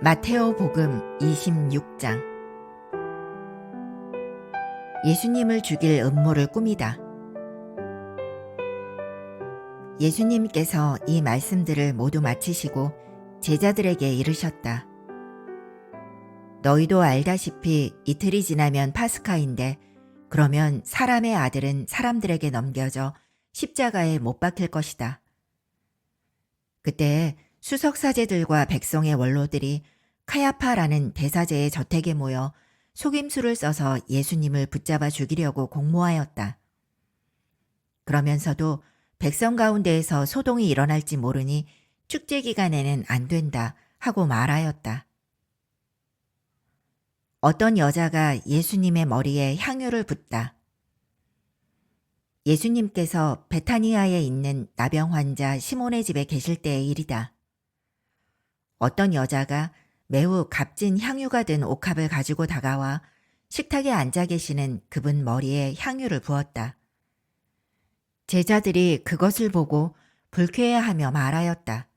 마테오복음 26장. 예수님을 죽일 음모를 꾸미다. 예수님께서 이 말씀들을 모두 마치시고 제자들에게 이르셨다. 너희도 알다시피 이틀이 지나면 파스카인데 그러면 사람의 아들은 사람들에게 넘겨져 십자가에 못 박힐 것이다. 그때 수석사제들과 백성의 원로들이 카야파라는 대사제의 저택에 모여 속임수를 써서 예수님을 붙잡아 죽이려고 공모하였다. 그러면서도 백성 가운데에서 소동이 일어날지 모르니 축제 기간에는 안 된다 하고 말하였다. 어떤 여자가 예수님의 머리에 향유를 붓다. 예수님께서 베타니아에 있는 나병 환자 시몬의 집에 계실 때의 일이다. 어떤 여자가 매우 값진 향유가 든 옥합을 가지고 다가와 식탁에 앉아 계시는 그분 머리에 향유를 부었다. 제자들이 그것을 보고 불쾌해하며 말하였다.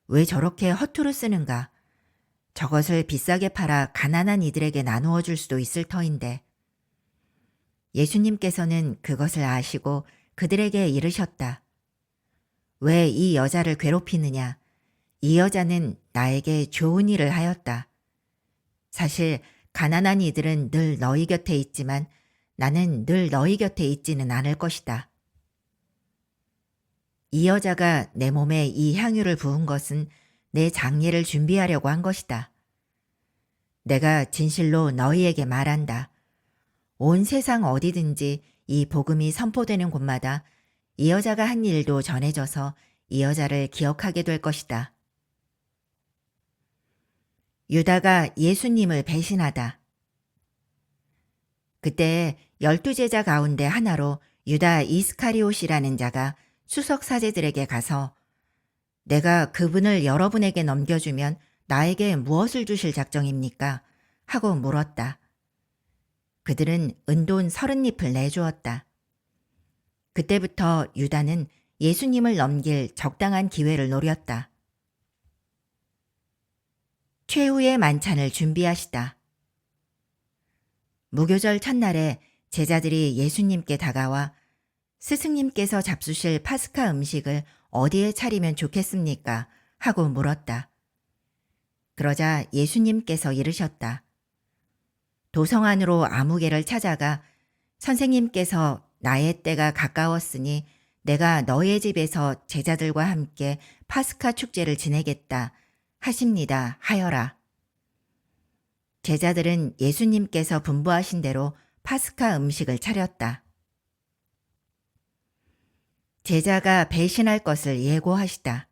왜 저렇게 허투루 쓰는가? 저것을 비싸게 팔아 가난한 이들에게 나누어 줄 수도 있을 터인데. 예수님께서는 그것을 아시고 그들에게 이르셨다. 왜 이 여자를 괴롭히느냐? 이 여자는 나에게 좋은 일을 하였다. 사실 가난한 이들은 늘 너희 곁에 있지만 나는 늘 너희 곁에 있지는 않을 것이다. 이 여자가 내 몸에 이 향유를 부은 것은 내 장례를 준비하려고 한 것이다. 내가 진실로 너희에게 말한다. 온 세상 어디든지 이 복음이 선포되는 곳마다 이 여자가 한 일도 전해져서 이 여자를 기억하게 될 것이다. 유다가 예수님을 배신하다. 그때 12제자 가운데 하나로 유다 이스카리옷이라는 자가 수석 사제들에게 가서 내가 그분을 여러분에게 넘겨주면 나에게 무엇을 주실 작정입니까? 하고 물었다. 그들은 은돈 30잎을 내주었다. 그때부터 유다는 예수님을 넘길 적당한 기회를 노렸다. 최후의 만찬을 준비하시다. 무교절 첫날에 제자들이 예수님께 다가와 스승님께서 잡수실 파스카 음식을 어디에 차리면 좋겠습니까? 하고 물었다. 그러자 예수님께서 이르셨다. 도성 안으로 아무개를 찾아가 선생님께서 나의 때가 가까웠으니 내가 너의 집에서 제자들과 함께 파스카 축제를 지내겠다 하십니다 하여라. 제자들은 예수님께서 분부하신 대로 파스카 음식을 차렸다. 제자가 배신할 것을 예고하시다.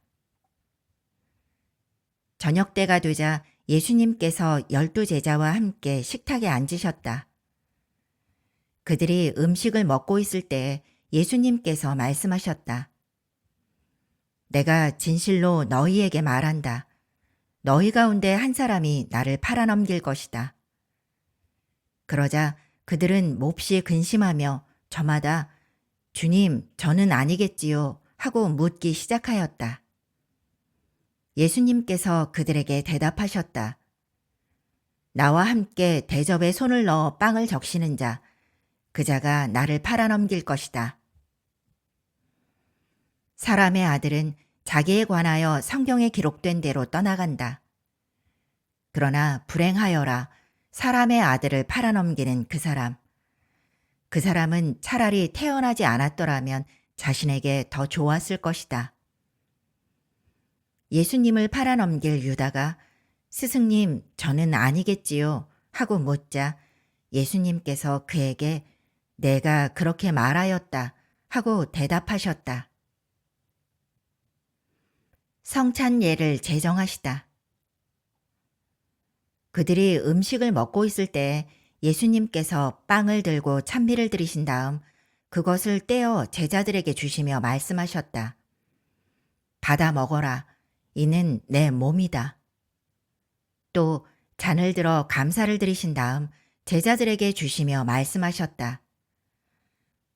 저녁 때가 되자 예수님께서 12제자와 함께 식탁에 앉으셨다. 그들이 음식을 먹고 있을 때 예수님께서 말씀하셨다. 내가 진실로 너희에게 말한다. 너희 가운데 한 사람이 나를 팔아넘길 것이다. 그러자 그들은 몹시 근심하며 저마다 주님, 저는 아니겠지요 하고 묻기 시작하였다. 예수님께서 그들에게 대답하셨다. 나와 함께 대접에 손을 넣어 빵을 적시는 자, 그 자가 나를 팔아넘길 것이다. 사람의 아들은 자기에 관하여 성경에 기록된 대로 떠나간다. 그러나 불행하여라 사람의 아들을 팔아넘기는 그 사람. 그 사람은 차라리 태어나지 않았더라면 자신에게 더 좋았을 것이다. 예수님을 팔아넘길 유다가 스승님, 저는 아니겠지요 하고 묻자 예수님께서 그에게 내가 그렇게 말하였다 하고 대답하셨다. 성찬예를 제정하시다. 그들이 음식을 먹고 있을 때 예수님께서 빵을 들고 찬미를 드리신 다음 그것을 떼어 제자들에게 주시며 말씀하셨다. 받아 먹어라. 이는 내 몸이다. 또 잔을 들어 감사를 드리신 다음 제자들에게 주시며 말씀하셨다.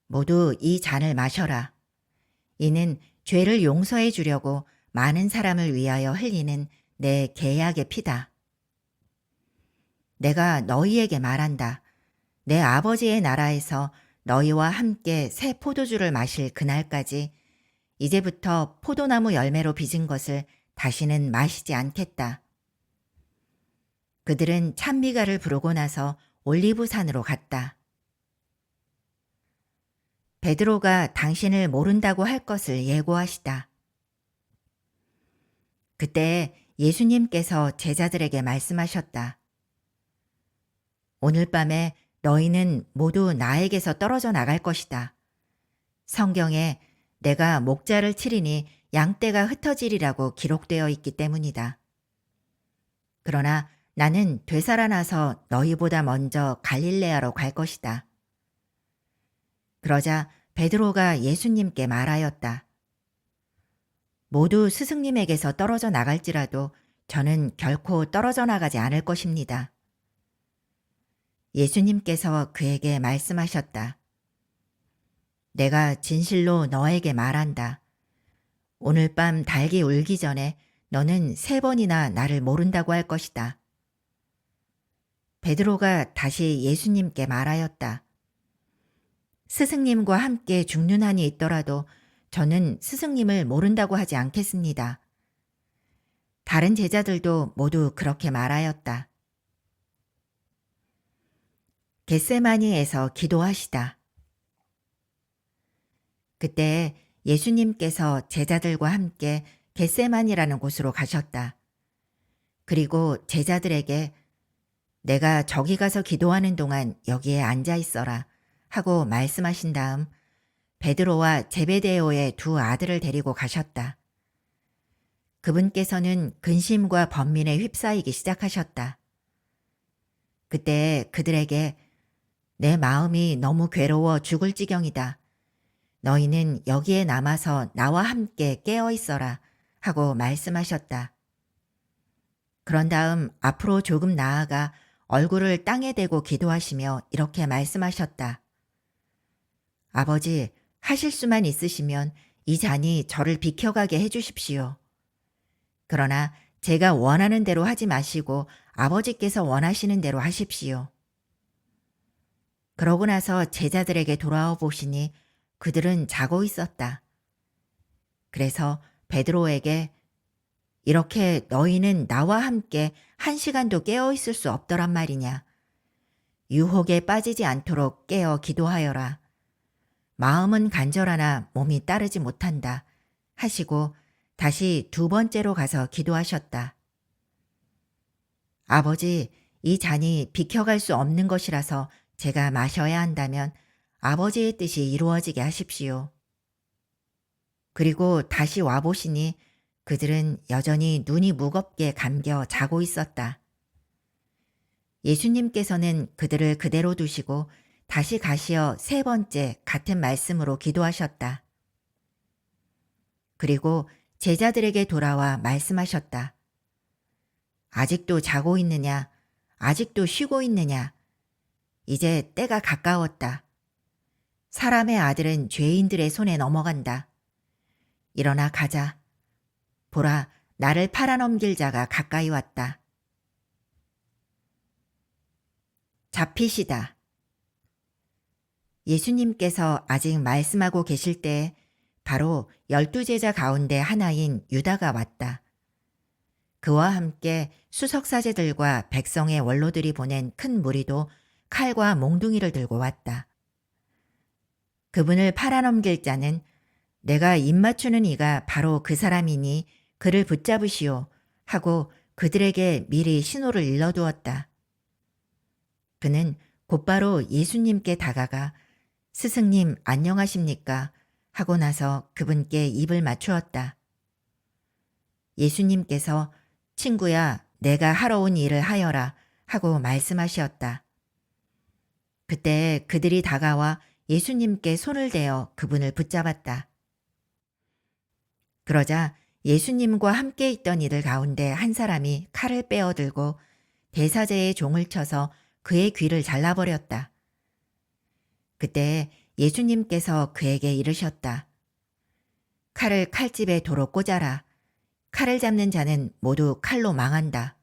모두 이 잔을 마셔라. 이는 죄를 용서해 주려고 많은 사람을 위하여 흘리는 내 계약의 피다. 내가 너희에게 말한다. 내 아버지의 나라에서 너희와 함께 새 포도주를 마실 그날까지 이제부터 포도나무 열매로 빚은 것을 다시는 마시지 않겠다. 그들은 찬미가를 부르고 나서 올리브산으로 갔다. 베드로가 당신을 모른다고 할 것을 예고하시다. 그때 예수님께서 제자들에게 말씀하셨다. 오늘 밤에 너희는 모두 나에게서 떨어져 나갈 것이다. 성경에 내가 목자를 치리니 양떼가 흩어지리라고 기록되어 있기 때문이다. 그러나 나는 되살아나서 너희보다 먼저 갈릴레아로 갈 것이다. 그러자 베드로가 예수님께 말하였다. 모두 스승님에게서 떨어져 나갈지라도 저는 결코 떨어져 나가지 않을 것입니다. 예수님께서 그에게 말씀하셨다. 내가 진실로 너에게 말한다. 오늘 밤 닭이 울기 전에 너는 3번이나 나를 모른다고 할 것이다. 베드로가 다시 예수님께 말하였다. 스승님과 함께 죽는 한이 있더라도 저는 스승님을 모른다고 하지 않겠습니다. 다른 제자들도 모두 그렇게 말하였다. 겟세마니에서 기도하시다. 그때 예수님께서 제자들과 함께 겟세마니라는 곳으로 가셨다. 그리고 제자들에게 내가 저기 가서 기도하는 동안 여기에 앉아 있어라 하고 말씀하신 다음 베드로와 제베데오의 2 아들을 데리고 가셨다. 그분께서는 근심과 번민에 휩싸이기 시작하셨다. 그때 그들에게 내 마음이 너무 괴로워 죽을 지경이다. 너희는 여기에 남아서 나와 함께 깨어 있어라 하고 말씀하셨다. 그런 다음 앞으로 조금 나아가 얼굴을 땅에 대고 기도하시며 이렇게 말씀하셨다. 아버지, 하실 수만 있으시면 이 잔이 저를 비켜가게 해주십시오. 그러나 제가 원하는 대로 하지 마시고 아버지께서 원하시는 대로 하십시오. 그러고 나서 제자들에게 돌아와 보시니 그들은 자고 있었다. 그래서 베드로에게 이렇게 너희는 나와 함께 1시간도 깨어 있을 수 없더란 말이냐. 유혹에 빠지지 않도록 깨어 기도하여라. 마음은 간절하나 몸이 따르지 못한다 하시고 다시 2번째로 가서 기도하셨다. 아버지, 이 잔이 비켜갈 수 없는 것이라서 제가 마셔야 한다면 아버지의 뜻이 이루어지게 하십시오. 그리고 다시 와보시니 그들은 여전히 눈이 무겁게 감겨 자고 있었다. 예수님께서는 그들을 그대로 두시고 다시 가시어 3번째 같은 말씀으로 기도하셨다. 그리고 제자들에게 돌아와 말씀하셨다. 아직도 자고 있느냐? 아직도 쉬고 있느냐? 이제 때가 가까웠다. 사람의 아들은 죄인들의 손에 넘어간다. 일어나 가자. 보라, 나를 팔아넘길 자가 가까이 왔다. 잡히시다. 예수님께서 아직 말씀하고 계실 때 바로 12제자 가운데 하나인 유다가 왔다. 그와 함께 수석사제들과 백성의 원로들이 보낸 큰 무리도 칼과 몽둥이를 들고 왔다. 그분을 팔아넘길 자는 내가 입맞추는 이가 바로 그 사람이니 그를 붙잡으시오 하고 그들에게 미리 신호를 일러두었다. 그는 곧바로 예수님께 다가가 스승님 안녕하십니까 하고 나서 그분께 입을 맞추었다. 예수님께서 친구야 내가 하러 온 일을 하여라 하고 말씀하셨다. 그때 그들이 다가와 예수님께 손을 대어 그분을 붙잡았다. 그러자 예수님과 함께 있던 이들 가운데 한 사람이 칼을 빼어들고 대사제의 종을 쳐서 그의 귀를 잘라버렸다. 그때 예수님께서 그에게 이르셨다. 칼을 칼집에 도로 꽂아라. 칼을 잡는 자는 모두 칼로 망한다.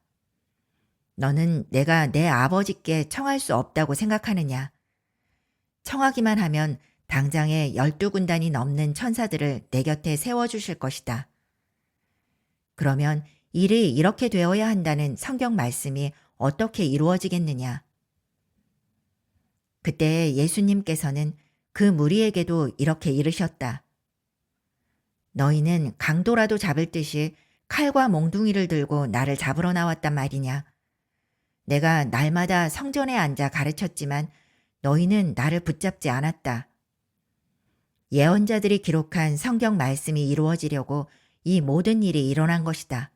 너는 내가 내 아버지께 청할 수 없다고 생각하느냐? 청하기만 하면 당장에 12군단이 넘는 천사들을 내 곁에 세워주실 것이다. 그러면 일이 이렇게 되어야 한다는 성경 말씀이 어떻게 이루어지겠느냐? 그때 예수님께서는 그 무리에게도 이렇게 이르셨다. 너희는 강도라도 잡을 듯이 칼과 몽둥이를 들고 나를 잡으러 나왔단 말이냐? 내가 날마다 성전에 앉아 가르쳤지만 너희는 나를 붙잡지 않았다. 예언자들이 기록한 성경 말씀이 이루어지려고 이 모든 일이 일어난 것이다.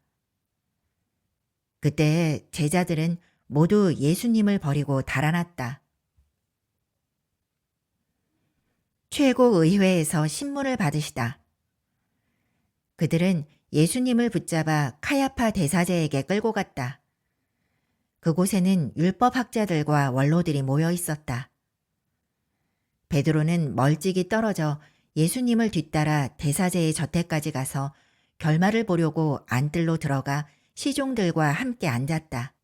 그때 제자들은 모두 예수님을 버리고 달아났다. 최고의회에서 신문을 받으시다. 그들은 예수님을 붙잡아 카야파 대사제에게 끌고 갔다. 그곳에는 율법학자들과 원로들이 모여 있었다. 베드로는 멀찍이 떨어져 예수님을 뒤따라 대사제의 저택까지 가서 결말을 보려고 안뜰로 들어가 시종들과 함께 앉았다.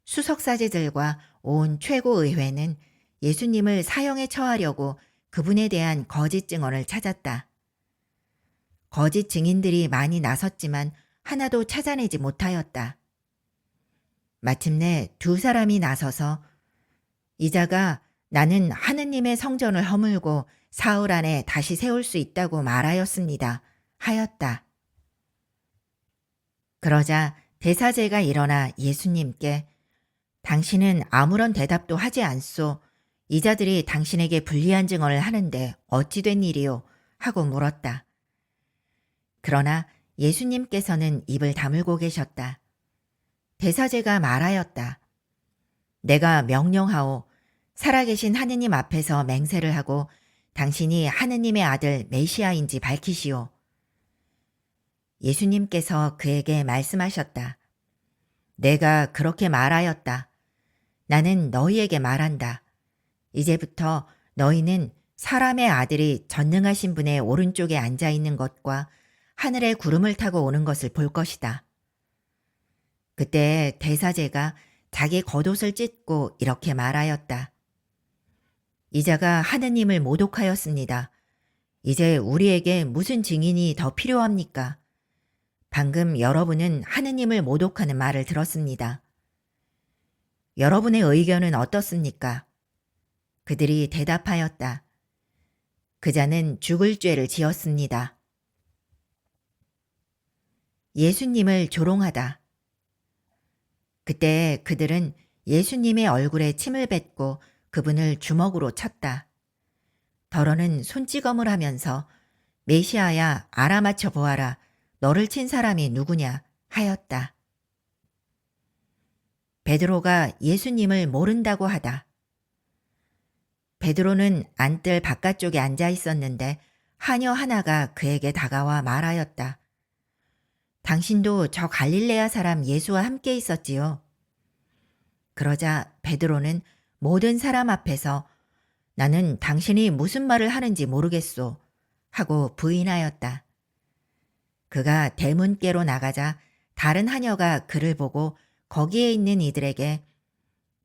수석사제들과 온 최고의회는 예수님을 사형에 처하려고 그분에 대한 거짓 증언을 찾았다. 거짓 증인들이 많이 나섰지만 하나도 찾아내지 못하였다. 마침내 두 사람이 나서서 이 자가 나는 하느님의 성전을 허물고 사흘 안에 다시 세울 수 있다고 말하였습니다. 하였다. 그러자 대사제가 일어나 예수님께 당신은 아무런 대답도 하지 않소. 이 자들이 당신에게 불리한 증언을 하는데 어찌 된 일이요? 하고 물었다. 그러나 예수님께서는 입을 다물고 계셨다. 대사제가 말하였다. 내가 명령하오. 살아계신 하느님 앞에서 맹세를 하고 당신이 하느님의 아들 메시아인지 밝히시오. 예수님께서 그에게 말씀하셨다. 내가 그렇게 말하였다. 나는 너희에게 말한다. 이제부터 너희는 사람의 아들이 전능하신 분의 오른쪽에 앉아 있는 것과 하늘의 구름을 타고 오는 것을 볼 것이다. 그때 대사제가 자기 겉옷을 찢고 이렇게 말하였다. 이 자가 하느님을 모독하였습니다. 이제 우리에게 무슨 증인이 더 필요합니까? 방금 여러분은 하느님을 모독하는 말을 들었습니다. 여러분의 의견은 어떻습니까? 그들이 대답하였다. 그 자는 죽을 죄를 지었습니다. 예수님을 조롱하다. 그때 그들은 예수님의 얼굴에 침을 뱉고 그분을 주먹으로 쳤다. 더러는 손찌검을 하면서 메시아야 알아맞혀 보아라. 너를 친 사람이 누구냐 하였다. 베드로가 예수님을 모른다고 하다. 베드로는 안뜰 바깥쪽에 앉아 있었는데 하녀 하나가 그에게 다가와 말하였다. 당신도 저 갈릴레아 사람 예수와 함께 있었지요. 그러자 베드로는 모든 사람 앞에서 나는 당신이 무슨 말을 하는지 모르겠소 하고 부인하였다. 그가 대문께로 나가자 다른 하녀가 그를 보고 거기에 있는 이들에게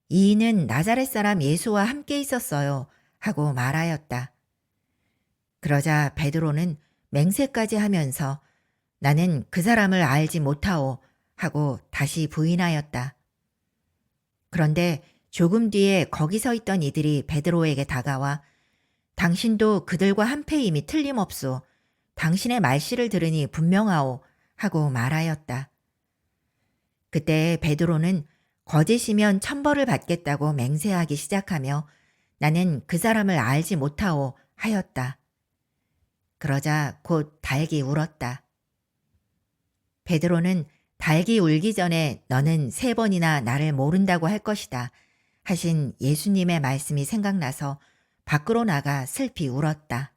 이인은 나자렛 사람 예수와 함께 있었어요 하고 말하였다. 그러자 베드로는 맹세까지 하면서 나는 그 사람을 알지 못하오 하고 다시 부인하였다. 그런데 조금 뒤에 거기 서 있던 이들이 베드로에게 다가와 당신도 그들과 한패임이 틀림없소. 당신의 말씨를 들으니 분명하오 하고 말하였다. 그때 베드로는 거짓이면 천벌을 받겠다고 맹세하기 시작하며 나는 그 사람을 알지 못하오 하였다. 그러자 곧 닭이 울었다. 베드로는 닭이 울기 전에 너는 3번이나 나를 모른다고 할 것이다 하신 예수님의 말씀이 생각나서 밖으로 나가 슬피 울었다.